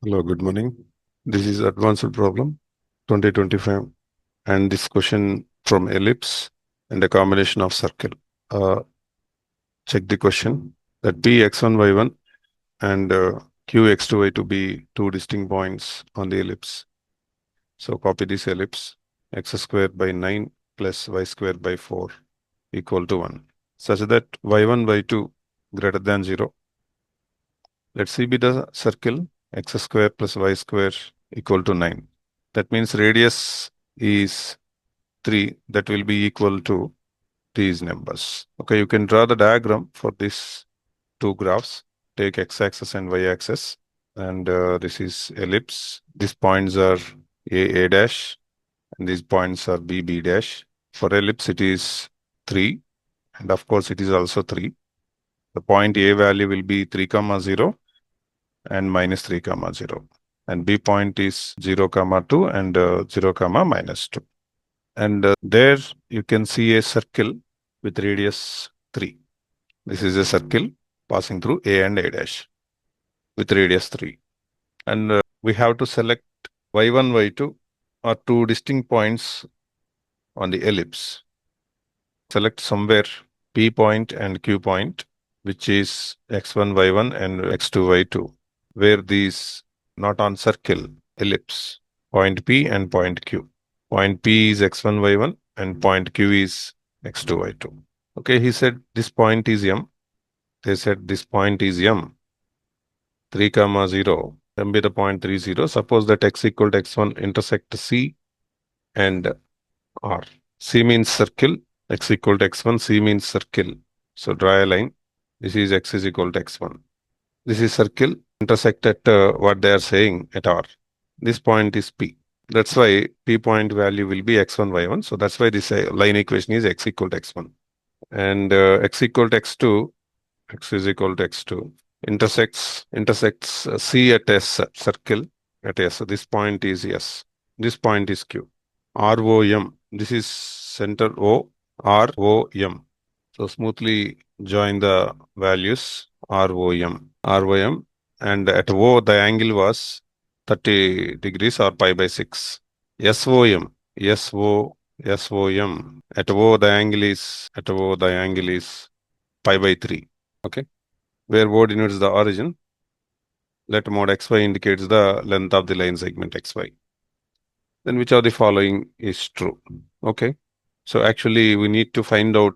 Hello, good morning. This is advanced problem 2025 and this question from ellipse and a combination of circle. Check the question that P x1 y1 and Q x2 y2 be two distinct points on the ellipse. So copy this ellipse x squared by 9 plus y squared by 4 equal to 1 such that y1 y2 greater than 0. Let C be the circle x square plus y square equal to 9. That means radius is 3. That will be equal to these numbers. Okay, you can draw the diagram for these two graphs. Take x-axis and y-axis. And this is ellipse. These points are A dash and these points are B dash. For ellipse, it is 3. And of course, it is also 3. The point A value will be 3, 0 and minus 3, 0. And B point is 0, 2 and 0, minus 2. And there you can see a circle with radius 3. This is a circle passing through A and A dash with radius 3. And we have to select y1, y2 are two distinct points on the ellipse. Select somewhere P point and Q point, which is x1, y1 and x2, y2, where these not on circle, ellipse, point P and point Q. Point P is x1, y1 and point Q is x2, y2. Okay, he said this point is M. They said this point is M. 3, 0. M be the point 3, 0. Suppose that x equal to x1 intersect C and R. C means circle. X equal to x1. C means circle. So draw a line. This is x is equal to x1. This is circle. Intersect at what they are saying at R. This point is P. That's why P point value will be x1, y1. So that's why this line equation is x equal to x1. And x equal to x2, x is equal to x2, intersects C at S, circle at S. So this point is S. This point is Q. ROM, this is center O, ROM. So smoothly join the values ROM, and at O the angle was 30 degrees or pi by 6. SOM, at O the angle is pi by 3. Okay, where O denotes the origin, let mod xy indicates the length of the line segment xy. Then which of the following is true? Okay, so actually we need to find out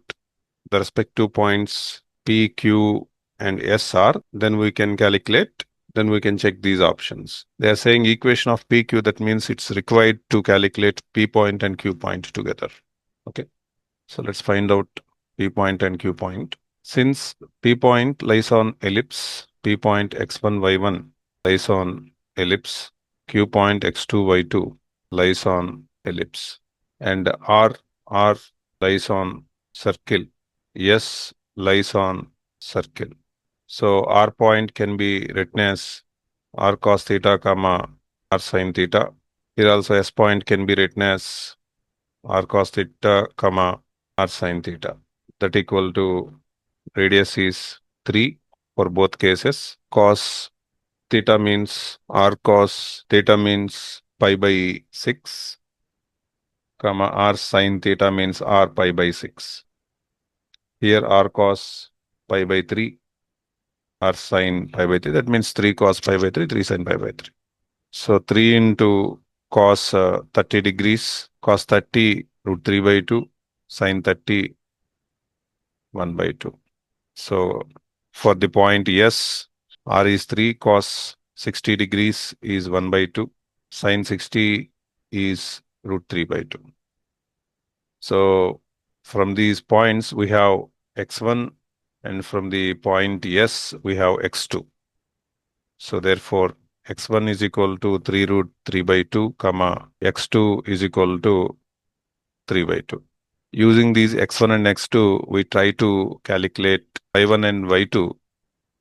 the respective points P, Q and S are, then we can calculate, then we can check these options. They are saying equation of PQ, that means it's required to calculate P point and Q point together. Okay, so let's find out P point and Q point. Since P point lies on ellipse, P point x1, y1 lies on ellipse, Q point x2, y2 lies on ellipse, and R lies on circle, S lies on circle. So R point can be written as R cos theta, R sin theta. Here also S point can be written as R cos theta, R sin theta. That equal to radius is 3 for both cases. Cos theta means R cos theta means pi by 6, R sin theta means R pi by 6. Here R cos pi by 3, R sin pi by 3. That means 3 cos pi by 3, 3 sin pi by 3. So 3 into cos 30 degrees, cos 30 root 3 by 2, sin 30 1 by 2. So for the point S, R is 3, cos 60 degrees is 1 by 2, sin 60 is root 3 by 2. So from these points, we have x1, and from the point S, we have x2. So therefore, x1 is equal to 3 root 3 by 2, x2 is equal to 3 by 2. Using these x1 and x2, we try to calculate y1 and y2,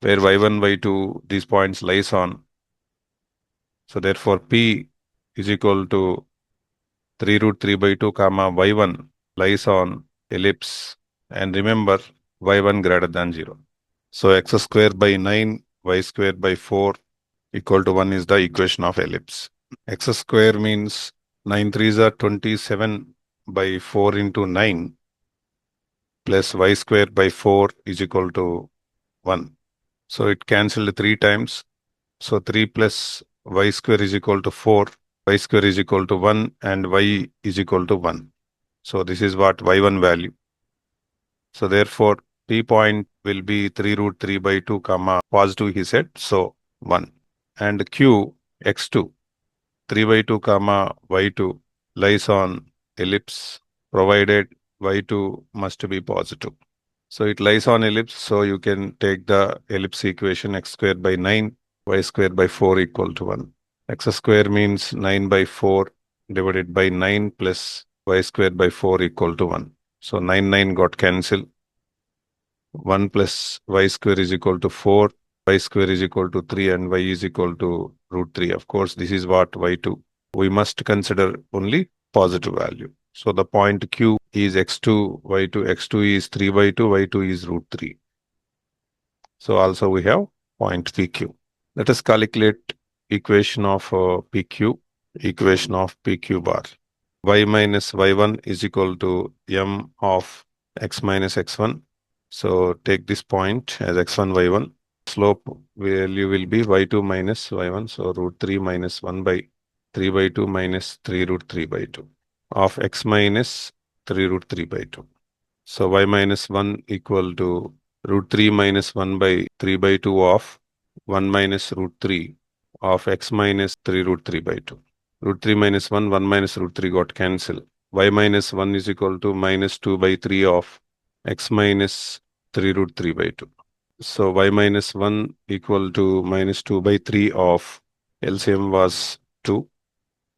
where y1, y2, these points lies on. So therefore, P is equal to 3 root 3 by 2, y1 lies on ellipse. And remember, y1 greater than 0. So x square by 9, y square by 4 equal to 1 is the equation of ellipse. X square means 9 3s are 27 by 4 into 9 plus y square by 4 is equal to 1. So it cancelled 3 times. So 3 plus y square is equal to 4, y square is equal to 1 and y is equal to 1. So this is what y1 value. So therefore P point will be 3 root 3 by 2 comma positive he said. So 1. And Q x2 3 by 2 comma y2 lies on ellipse provided y2 must be positive. So it lies on ellipse. So you can take the ellipse equation x square by 9, y square by 4 equal to 1. X square means 9 by 4 divided by 9 plus y square by 4 equal to 1. So 9 got cancelled. 1 plus y square is equal to 4, y square is equal to 3 and y is equal to root 3. Of course, this is what y2. We must consider only positive value. So the point Q is x2, y2, x2 is 3 by 2, y2 is root 3. So also we have point PQ. Let us calculate equation of PQ, equation of PQ bar. Y minus y1 is equal to m of x minus x1. So take this point as x1, y1. Slope value will be y2 minus y1. So root 3 minus 1 by 3 by 2 minus 3 root 3 by 2 of x minus 3 root 3 by 2. So y minus 1 equal to root 3 minus 1 by 3 by 2 of 1 minus root 3 of x minus 3 root 3 by 2. Root 3 minus 1, 1 minus root 3 got cancelled. Y minus 1 is equal to minus 2 by 3 of x minus 3 root 3 by 2. So y minus 1 equal to minus 2 by 3 of LCM was 2,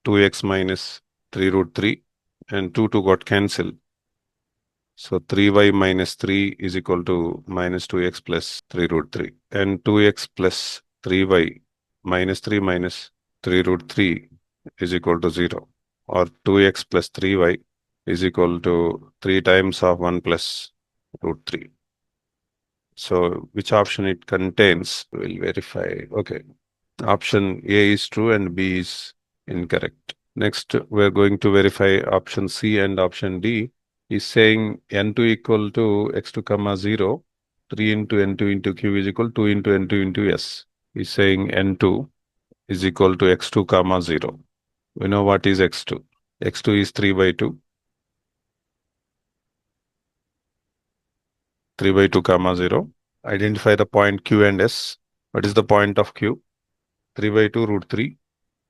2x minus 3 root 3 and 2 got cancelled. So 3y minus 3 is equal to minus 2x plus 3 root 3 and 2x plus 3y minus 3 minus 3 root 3 is equal to 0 or 2x plus 3y is equal to 3 times of 1 plus root 3. So which option it contains, we'll verify. Okay. Option A is true and B is incorrect. Next, we're going to verify option C and option D. Is saying n2 equal to x2 comma 0, 3 into n2 into q is equal to 2 into n2 into s. Is saying n2 is equal to x2 comma 0. We know what is x2. x2 is 3 by 2. 3 by 2 comma 0. Identify the point q and s. What is the point of q? 3 by 2 root 3.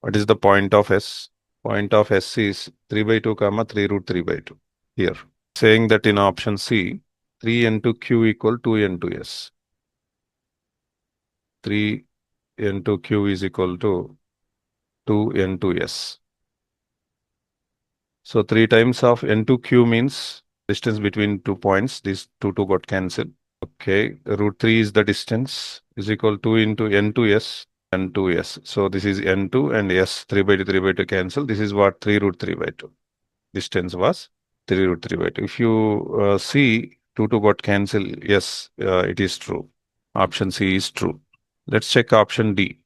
What is the point of s? Point of s is 3 by 2 comma 3 root 3 by 2. Here. Saying that in option C, 3 into q equal to into s. 3 into q is equal to 2 into s. So 3 times of n2 q means distance between 2 points. These two got cancelled. Okay, root 3 is the distance is equal to into n2s and 2s. So this is n2 and s 3 by 2 3 by 2 cancel. This is what 3 root 3 by 2. Distance was 3 root 3 by 2. If you see 2 got cancelled, yes, it is true. Option C is true. Let's check option D.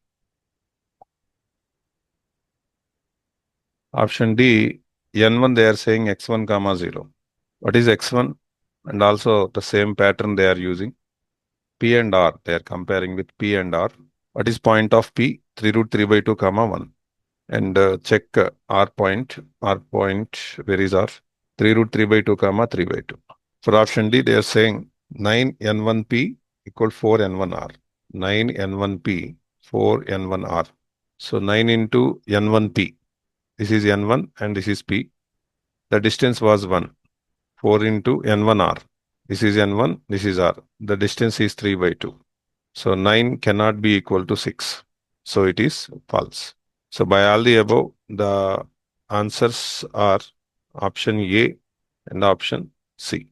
Option D, n1 they are saying x1 comma 0. What is x1? And also the same pattern they are using. P and R, they are comparing with P and R. What is point of P? 3 root 3 by 2 comma 1. And check R point. R point, where is R? 3 root 3 by 2 comma 3 by 2. For option D, they are saying 9 n1p equal 4 n1r. 9 n1p, 4 n1r. So 9 into n1p. This is n1 and this is p. The distance was 1. 4 into n1r. This is n1, this is r. The distance is 3 by 2. So 9 cannot be equal to 6. So it is false. So by all the above, the answers are option A and option C.